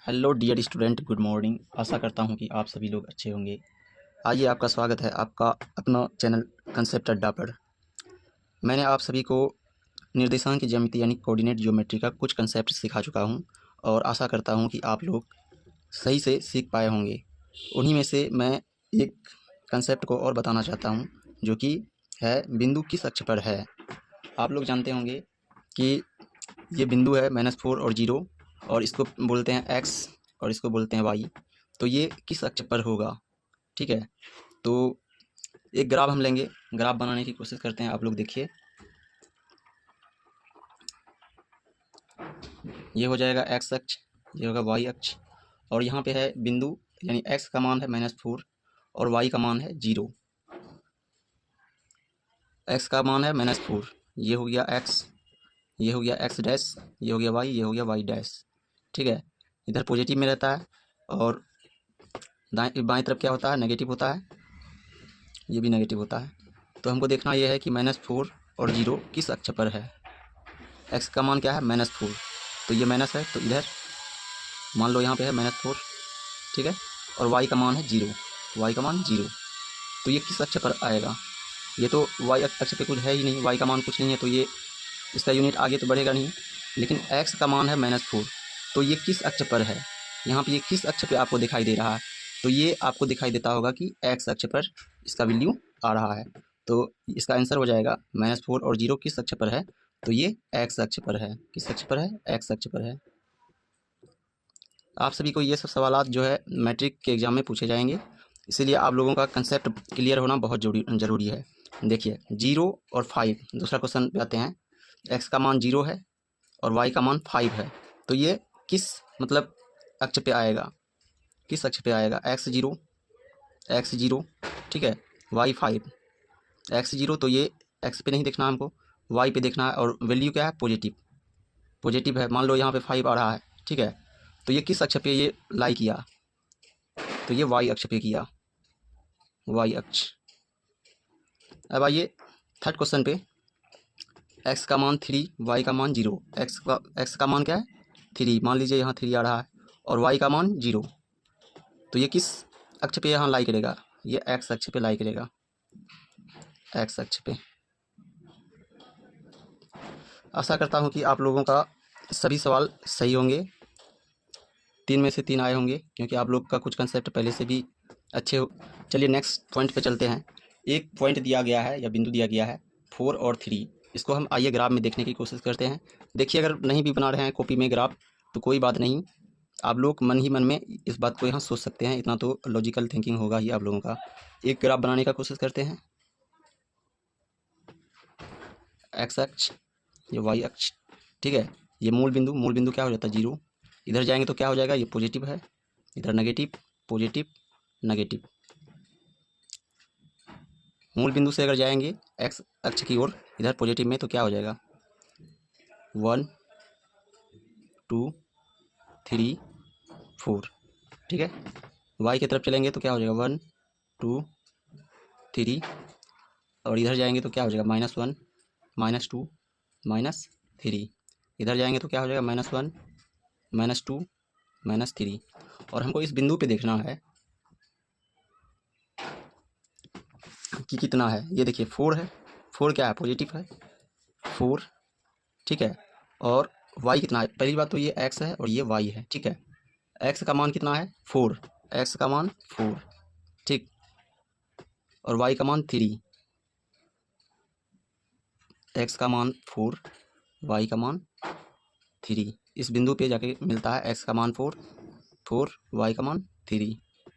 Hello dear student, good morning. आशा करता हूँ कि आप सभी लोग अच्छे होंगे। आइए, आपका स्वागत है आपका अपना चैनल कंसेप्ट अड्डा पर। मैंने आप सभी को निर्देशांक की ज्यामिति यानी कोऑर्डिनेट ज्योमेट्री का कुछ कंसेप्ट सिखा चुका हूँ और आशा करता हूँ कि आप लोग सही से सीख पाए होंगे। उन्हीं में से मैं एक कंसेप्ट को और बताना चाहता हूँ, जो कि है बिंदु किस अक्ष पर है। आप लोग जानते होंगे कि ये बिंदु है -4 और 0, और इसको बोलते हैं x और इसको बोलते हैं y। तो ये किस अक्ष पर होगा, ठीक है। तो एक ग्राफ हम लेंगे, ग्राफ बनाने की कोशिश करते हैं। आप लोग देखिए, ये हो जाएगा x अक्ष, ये होगा y अक्ष, और यहाँ पे है बिंदु, यानी x का मान है -4 और y का मान है 0। x का मान है -4, ये हो गया x, ये हो गया x डैश, ये हो गया y, ये हो गया y डैश, ठीक है। इधर पॉजिटिव में रहता है और बाएं तरफ क्या होता है, नेगेटिव होता है, ये भी नेगेटिव होता है। तो हमको देखना ये है कि -4 और 0 किस अक्ष पर है। x का मान क्या है, -4, तो ये माइनस है, तो इधर मान लो यहाँ पे है -4, ठीक है। और y का मान है 0, y का मान 0, तो ये किस अक्ष पर आएगा। ये तो y अक्ष पे कुछ है ही नहीं, y का मान कुछ नहीं है, तो ये इसका यूनिट आगे तो बढ़ेगा नहीं। लेकिन x का मान है -4, तो ये किस अक्ष पर है। यहाँ पे ये किस अक्ष पे आपको दिखाई दे रहा है, तो ये आपको दिखाई देता होगा कि x अक्ष पर इसका वैल्यू आ रहा है। तो इसका आंसर हो जाएगा -4 और 0 किस अक्ष पर है, तो ये x अक्ष पर है। किस अक्ष पर है, x अक्ष पर है। आप सभी को ये सब सवालात जो है मैट्रिक के एग्ज़ाम में पूछे जाएंगे, इसीलिए आप लोगों का कंसेप्ट क्लियर होना बहुत ज़रूरी है। देखिए 0 और 5, दूसरा क्वेश्चन पे आते हैं। x का मान 0 है और y का मान 5 है, तो ये किस मतलब अक्ष पे आएगा, किस अक्ष पे आएगा। x 0, ठीक है, y 5। x 0 तो ये x पे नहीं देखना हमको, y पे देखना है, और वैल्यू क्या है, पॉजिटिव, पॉजिटिव है। मान लो यहाँ पे 5 आ रहा है, ठीक है, तो ये किस अक्ष पे ये लाई किया, तो ये y अक्ष पे किया, y अक्ष। अब आइए थर्ड क्वेश्चन पे। x का मान 3, y का मान 0। x का मान क्या है, 3, मान लीजिए यहाँ 3 आ रहा है, और y का मान 0, तो ये किस अक्ष पे यहाँ लाई करेगा, ये x अक्ष पे लाई करेगा, x अक्ष पे। आशा करता हूँ कि आप लोगों का सभी सवाल सही होंगे, 3 में से 3 आए होंगे, क्योंकि आप लोग का कुछ कंसेप्ट पहले से भी अच्छे हो। चलिए नेक्स्ट पॉइंट पे चलते हैं। एक पॉइंट दिया गया है या बिंदु दिया गया है 4 और 3, इसको हम आइए ग्राफ में देखने की कोशिश करते हैं। देखिए, अगर नहीं भी बना रहे हैं कॉपी में ग्राफ तो कोई बात नहीं, आप लोग मन ही मन में इस बात को यहाँ सोच सकते हैं, इतना तो लॉजिकल थिंकिंग होगा ही आप लोगों का। एक ग्राफ बनाने का कोशिश करते हैं, एक्स अक्ष, ये वाई अक्ष, ठीक है। ये मूल बिंदु क्या हो जाता है, 0। इधर जाएंगे तो क्या हो जाएगा, ये पॉजिटिव है, इधर नेगेटिव, पॉजिटिव, नेगेटिव। मूल बिंदु से अगर जाएंगे एक्स अक्ष की ओर, इधर पॉजिटिव में, तो क्या हो जाएगा, 1 2 3 4, ठीक है। वाई की तरफ चलेंगे तो क्या हो जाएगा, 1 2 3, और इधर जाएंगे तो क्या हो जाएगा, -1 -2 -3। इधर जाएंगे तो क्या हो जाएगा, -1 -2 -3। और हमको इस बिंदु पे देखना है कि कितना है। ये देखिए 4 है, 4 क्या है, पॉजिटिव है, 4, ठीक है। और y कितना है, पहली बात तो ये x है और ये y है, ठीक है। x का मान कितना है, 4, x का मान 4, ठीक, और y का मान 3, x का मान 4, y का मान 3। इस बिंदु पे जाके मिलता है x का मान 4, y का मान 3,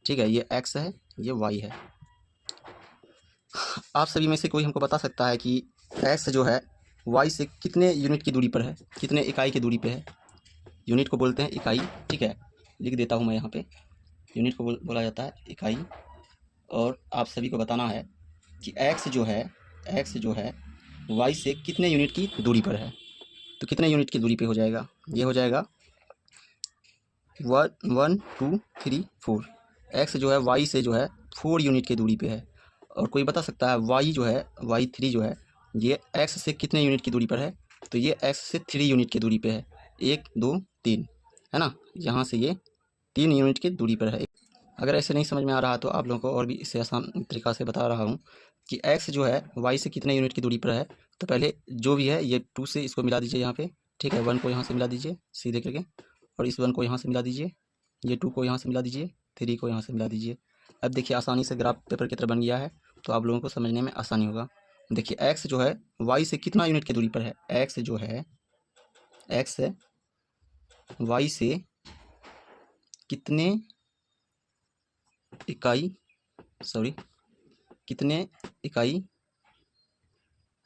ठीक है। ये x है, ये y है। आप सभी में से कोई हमको बता सकता है कि x जो है y से कितने यूनिट की दूरी पर है, कितने इकाई की दूरी पे है। यूनिट को बोलते हैं इकाई, ठीक है, लिख देता हूँ मैं यहाँ पे। यूनिट को बोला जाता है इकाई, और आप सभी को बताना है कि x जो है y से कितने यूनिट की दूरी पर है। तो कितने यूनिट की दूरी पे हो जाएगा, ये हो जाएगा 1 2 3 4। x जो है y से जो है 4 यूनिट की दूरी पे है। और कोई बता सकता है y जो है, y3 जो है, ये x से कितने यूनिट की दूरी पर है, तो ये x से 3 यूनिट की दूरी पे है, 1 2 3, है ना। यहाँ से ये 3 यूनिट की दूरी पर है। अगर ऐसे नहीं समझ में आ रहा तो आप लोगों को और भी इससे आसान तरीक़ा से बता रहा हूँ कि x जो है y से कितने यूनिट की दूरी पर है। तो पहले जो भी है ये 2 से इसको मिला दीजिए यहाँ पे, ठीक है। 1 को यहाँ से मिला दीजिए सीधे करके, और इस 1 को यहाँ से मिला दीजिए, ये 2 को यहाँ से मिला दीजिए, 3 को यहाँ से मिला दीजिए। अब देखिए आसानी से ग्राफ पेपर की तरह बन गया है, तो आप लोगों को समझने में आसानी होगा। देखिए x जो है y से कितना यूनिट की दूरी पर है, x जो है x है y से कितने इकाई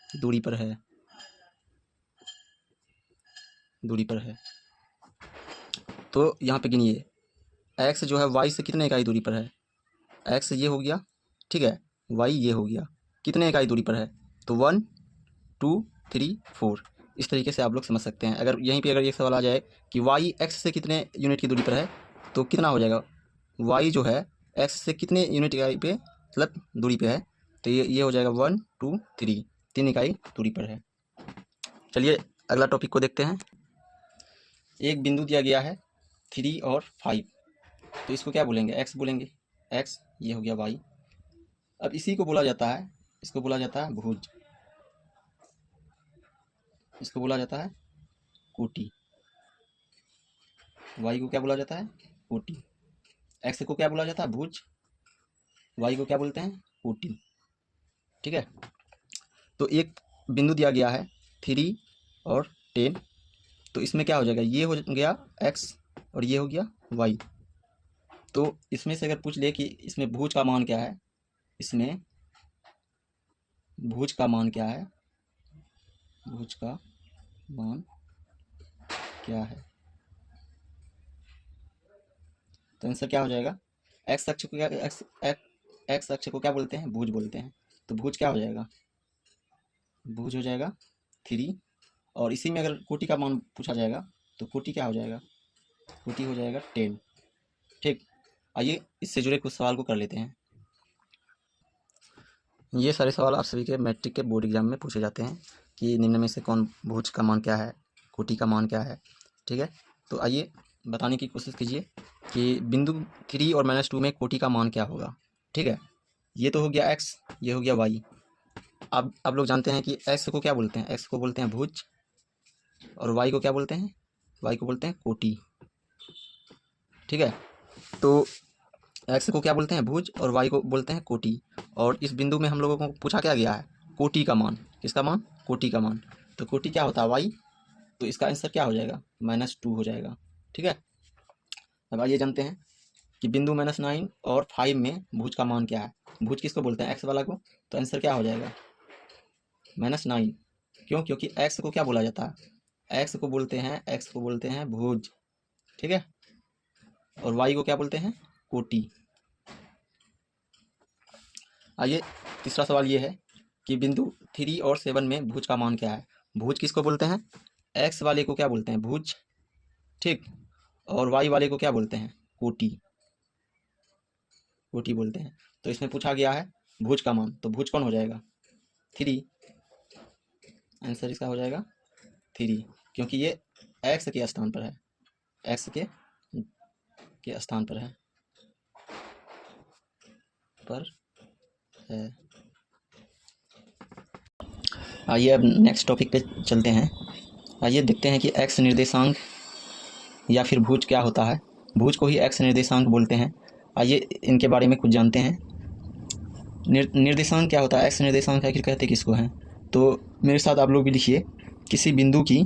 दूरी पर है, तो यहाँ पे गिनिए x जो है y से कितने इकाई दूरी पर है। x ये हो गया, ठीक है, y ये हो गया, कितने इकाई दूरी पर है, तो 1 2 3 4। इस तरीके से आप लोग समझ सकते हैं। अगर यहीं पे अगर ये सवाल आ जाए कि y x से कितने यूनिट की दूरी पर है, तो कितना हो जाएगा, y जो है x से कितने यूनिट इकाई पे मतलब दूरी पे है, तो ये हो जाएगा 1 2 3, 3 इकाई दूरी पर है। चलिए अगला टॉपिक को देखते हैं। एक बिंदु दिया गया है 3 और 5, तो इसको क्या बोलेंगे, x बोलेंगे, x ये हो गया y। अब इसी को बोला जाता है, इसको बोला जाता है भुज, इसको बोला जाता है कोटि। y को क्या बोला जाता है, कोटि। x को क्या बोला जाता है, भुज। y को क्या बोलते हैं, कोटि, ठीक है। तो एक बिंदु दिया गया है 3 और 10, तो इसमें क्या हो जाएगा, ये हो गया x और ये हो गया y। तो इसमें से अगर पूछ ले कि इसमें भुज का मान क्या है, इसमें भुज का मान क्या है, भुज का मान क्या है, तो आंसर क्या हो जाएगा, x अक्ष को क्या x अक्ष को क्या बोलते हैं, भुज बोलते हैं। तो भुज क्या हो जाएगा, भुज हो जाएगा 3, और इसी में अगर कोटि का मान पूछा जाएगा तो कोटि क्या हो जाएगा, कोटि हो जाएगा 10, ठीक। आइए इससे जुड़े कुछ सवाल को कर लेते हैं। ये सारे सवाल आप सभी के मैट्रिक के बोर्ड एग्जाम में पूछे जाते हैं कि निम्न में से कौन भुज का मान क्या है, कोटि का मान क्या है, ठीक है। तो आइए बताने की कोशिश कीजिए कि बिंदु 3 और -2 में कोटि का मान क्या होगा, ठीक है। ये तो हो गया x, ये हो गया y। अब आप लोग जानते हैं कि x को क्या बोलते हैं, x को बोलते हैं भुज, और y को क्या बोलते हैं, y को बोलते हैं कोटि, ठीक है। तो x को क्या बोलते हैं, भुज, और y को बोलते हैं कोटि। और इस बिंदु में हम लोगों को पूछा क्या गया है, कोटि का मान। किसका मान, कोटि का मान। तो कोटि क्या होता है, y, तो इसका आंसर क्या हो जाएगा, -2 हो जाएगा, ठीक है। अब आइए जानते हैं कि बिंदु -9 और 5 में भुज का मान क्या है। भुज किसको बोलते हैं, x वाला को, तो आंसर क्या हो जाएगा, -9। क्यों, क्योंकि x को क्या बोला जाता है, x को बोलते हैं भुज, ठीक है। और y को क्या बोलते हैं, कोटि। आइए तीसरा सवाल ये है कि बिंदु 3 और 7 में भुज का मान क्या है। भुज किसको बोलते हैं, x वाले को क्या बोलते हैं, भुज, ठीक। और y वाले को क्या बोलते हैं, कोटि, कोटि बोलते हैं। तो इसमें पूछा गया है भुज का मान, तो भुज कौन हो जाएगा, 3। आंसर इसका हो जाएगा 3, क्योंकि ये x के स्थान पर है, x के स्थान पर है, आइए अब नेक्स्ट टॉपिक पे चलते हैं। आइए देखते हैं कि x निर्देशांक या फिर भुज क्या होता है। भुज को ही x निर्देशांक बोलते हैं। आइए इनके बारे में कुछ जानते हैं। निर्देशांक क्या होता है, x निर्देशांक आखिर कहते किसको हैं। तो मेरे साथ आप लोग भी लिखिए, किसी बिंदु की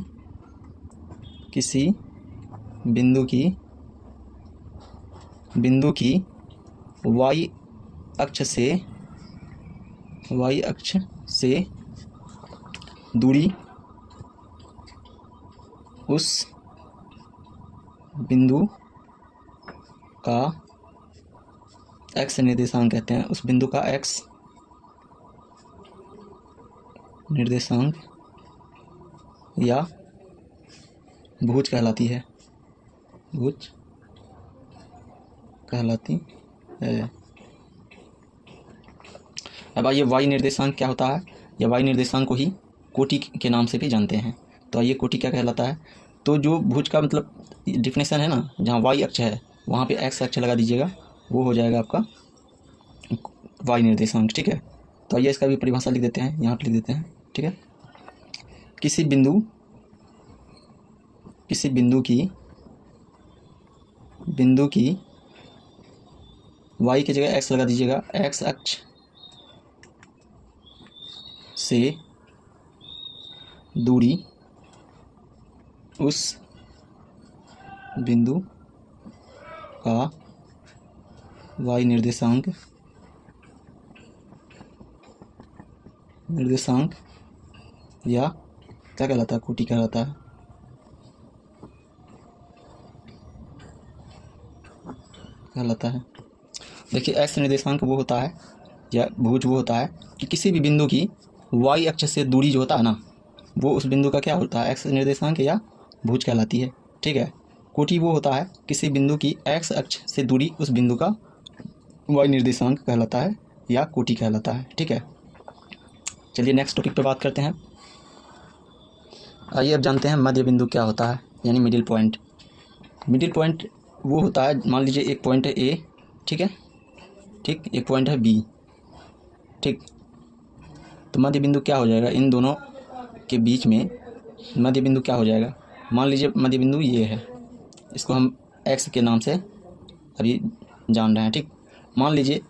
y अक्ष से दूरी उस बिंदु का x निर्देशांक कहते हैं। उस बिंदु का x निर्देशांक या भुज कहलाती है, भुज कहलाती है। अब आइए y निर्देशांक क्या होता है, या y निर्देशांक को ही कोटि के नाम से भी जानते हैं। तो आइए कोटि क्या कहलाता है। तो जो भुज का मतलब डिफिनेशन है ना, जहाँ y अक्ष है वहाँ पे एक्स अक्ष लगा दीजिएगा, वो हो जाएगा आपका वाई निर्देशांक। ठीक है, तो आइए इसका भी परिभाषा लिख देते हैं, यहाँ पर लिख देते हैं। ठीक है, किसी बिंदु की वाई की जगह एक्स लगा दीजिएगा, एक्स अक्ष से दूरी उस बिंदु का वाई निर्देशांक या क्या कहलाता है, कोटि कहलाता है। देखिए एक्स निर्देशांक वो होता है या भुज वो होता है कि किसी भी बिंदु की वाई अक्ष से दूरी जो होता है ना, वो उस बिंदु का क्या होता है, एक्स निर्देशांक या भुज कहलाती है। ठीक है, कोटि वो होता है किसी बिंदु की एक्स अक्ष से दूरी उस बिंदु का वाई निर्देशांक कहलाता है या कोटि कहलाता है। ठीक है, चलिए नेक्स्ट टॉपिक पे बात करते हैं। आइए अब जानते हैं मध्य बिंदु क्या होता है, यानी मिडिल पॉइंट। मिडिल पॉइंट वो होता है, मान लीजिए एक पॉइंट है ए, ठीक है, ठीक, एक पॉइंट है बी, ठीक, तो मध्य बिंदु क्या हो जाएगा, इन दोनों के बीच में मध्य बिंदु क्या हो जाएगा। मान लीजिए मध्य बिंदु ये है, इसको हम एक्स के नाम से अभी जान रहे हैं। ठीक, मान लीजिए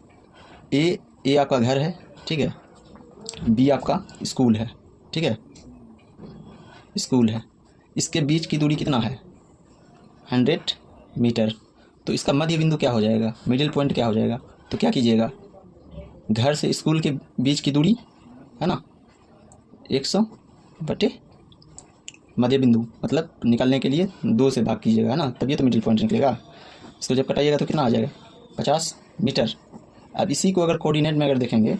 ए आपका घर है, ठीक है, बी आपका स्कूल है, ठीक है, स्कूल है, इसके बीच की दूरी कितना है, 100 मीटर। तो इसका मध्य बिंदु क्या हो जाएगा, मिडिल पॉइंट क्या हो जाएगा। तो क्या कीजिएगा, घर से स्कूल के बीच की दूरी है ना 100 बटे मध्य बिंदु, मतलब निकालने के लिए 2 से भाग कीजिएगा, है ना, तभी तो मिडिल पॉइंट निकलेगा। इसको जब कटाइएगा तो कितना आ जाएगा, 50 मीटर। अब इसी को अगर कोऑर्डिनेट में अगर देखेंगे,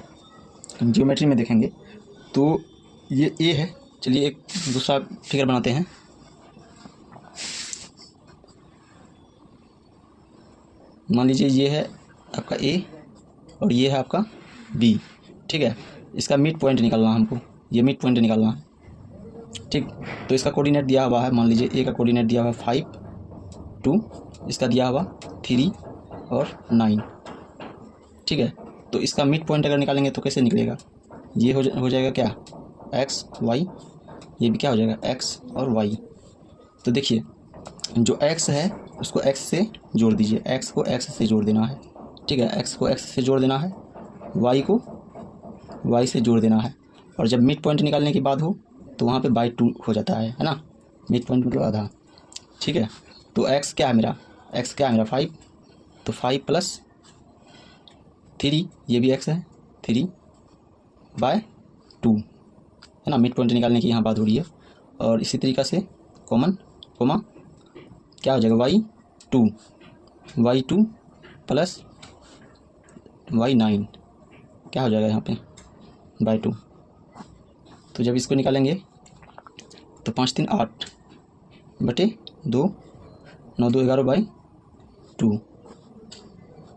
ज्योमेट्री में देखेंगे, तो ये ए है। चलिए एक दूसरा फिगर बनाते हैं। मान लीजिए ये है आपका ए और ये है आपका बी, ठीक है, इसका मिड पॉइंट निकालना हमको, ये मिड पॉइंट निकालना है। ठीक, तो इसका कोऑर्डिनेट दिया हुआ है, मान लीजिए ए का कोऑर्डिनेट दिया हुआ है 5, 2, इसका दिया हुआ 3 और 9। ठीक है, तो इसका मिड पॉइंट अगर निकालेंगे तो कैसे निकलेगा, ये हो जाएगा क्या, एक्स वाई, ये भी क्या हो जाएगा एक्स और वाई। तो देखिए जो एक्स है उसको एक्स से जोड़ दीजिए, एक्स को एक्स से जोड़ देना है, ठीक है, एक्स को एक्स से जोड़ देना है, वाई को वाई से जोड़ देना है, और जब मिड पॉइंट निकालने की बात हो तो वहाँ पे बाई 2 हो जाता है ना, मिड पॉइंट मतलब आधा। ठीक है, तो एक्स क्या है मेरा, 5, तो 5 + 3, ये भी एक्स है, 3/2 है ना, मिड पॉइंट निकालने की यहाँ बात हो रही है। और इसी तरीक़ा से कॉमन कोमा क्या हो जाएगा, y2 + y9 क्या हो जाएगा यहाँ पे /2। तो जब इसको निकालेंगे तो 5 3 8 बटे 2, 9 2 11/2,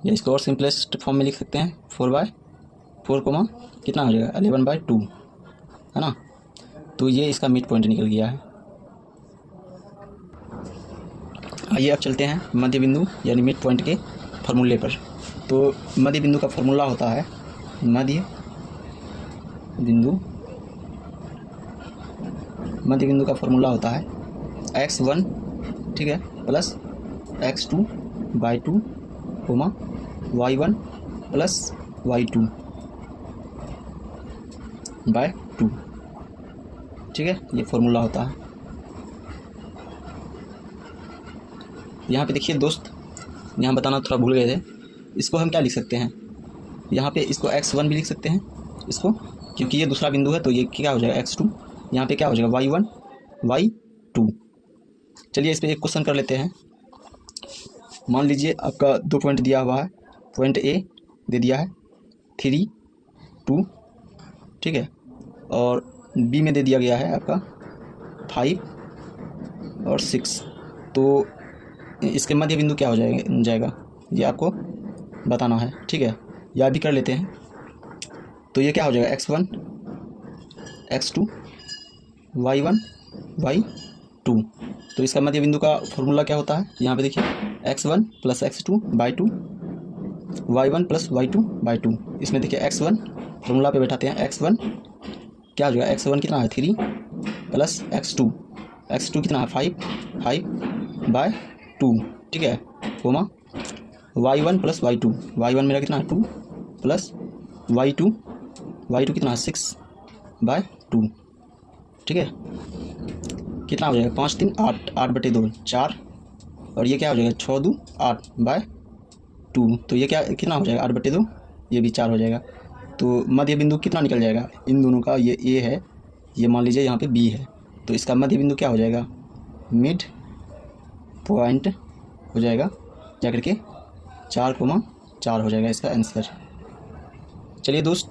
या इसको और सिंपलेस्ट फॉर्म में लिख सकते हैं 4/4 कितना हो जाएगा 11/2, है ना। तो ये इसका मिड पॉइंट निकल गया है। आइए अब चलते हैं मध्य बिंदु यानी मिड पॉइंट के फार्मूले पर। तो मध्य बिंदु का फार्मूला होता है, मध्य बिंदु का फार्मूला होता है x1, ठीक है, प्लस x2/2, y1 + y2/2, ठीक है, ये फार्मूला होता है। यहाँ पे देखिए दोस्त, यहाँ बताना थोड़ा भूल गए थे, इसको हम क्या लिख सकते हैं, यहाँ पे इसको x1 भी लिख सकते हैं इसको, क्योंकि ये दूसरा बिंदु है, तो ये क्या हो जाएगा x2, यहाँ पे क्या हो जाएगा y1 y2। चलिए इस पर एक क्वेश्चन कर लेते हैं। मान लीजिए आपका 2 पॉइंट दिया हुआ है, पॉइंट ए दे दिया है 3 2, ठीक है, और बी में दे दिया गया है आपका 5 और 6। तो इसके मध्य बिंदु क्या हो जाएगा ये आपको बताना है, ठीक है, या भी कर लेते हैं। तो ये क्या हो जाएगा x1 x2 y1 y2, 2। तो इसका मध्य बिंदु का फॉर्मूला क्या होता है, यहाँ पे देखिए x1 + x2 / 2 y1 + y2 / 2। इसमें देखिए x1 फॉर्मूला पे बैठाते हैं, x1 क्या हो जाएगा, x1 कितना है 3 + x2 कितना है 5/2, ठीक है, कोमा y1 + y2, y1 मेरा कितना है 2 प्लस y2 कितना है 6/2, ठीक है। कितना हो जाएगा 5 3 8, 8/2 4, और ये क्या हो जाएगा 6 2 8/2। तो ये क्या कितना हो जाएगा 8/2, ये भी 4 हो जाएगा। तो मध्य बिंदु कितना निकल जाएगा इन दोनों का, ये ए है, ये मान लीजिए यहाँ पे बी है, तो इसका मध्य बिंदु क्या हो जाएगा, मिड पॉइंट हो जाएगा जा करके 4,4 हो जाएगा इसका आंसर। चलिए दोस्त,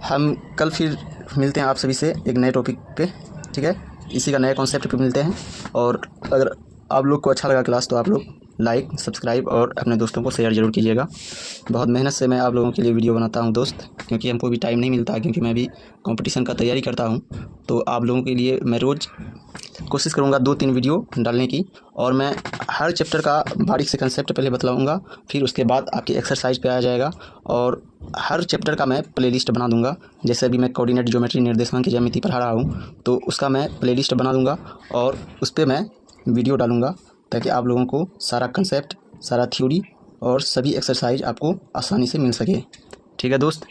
हम कल फिर मिलते हैं आप सभी से एक नए टॉपिक पे, ठीक है, इसी का नए कॉन्सेप्ट पे मिलते हैं। और अगर आप लोग को अच्छा लगा क्लास तो आप लोग लाइक, सब्सक्राइब और अपने दोस्तों को शेयर ज़रूर कीजिएगा। बहुत मेहनत से मैं आप लोगों के लिए वीडियो बनाता हूं दोस्त, क्योंकि हमको भी टाइम नहीं मिलता, क्योंकि मैं भी कंपटीशन का तैयारी करता हूं। तो आप लोगों के लिए मैं रोज़ कोशिश करूंगा 2-3 वीडियो डालने की, और मैं हर चैप्टर का बारीक से कंसेप्ट पहले बतलाऊँगा, फिर उसके बाद आपकी एक्सरसाइज पे आ जाएगा। और हर चैप्टर का मैं प्लेलिस्ट बना दूंगा। जैसे अभी मैं कोऑर्डिनेट ज्योमेट्री निर्देशांक की ज्यामिति पढ़ा रहा हूँ, तो उसका मैं प्लेलिस्ट बना दूंगा और उस पर मैं वीडियो डालूंगा, ताकि आप लोगों को सारा कंसेप्ट, सारा थ्योरी और सभी एक्सरसाइज आपको आसानी से मिल सके। ठीक है दोस्त।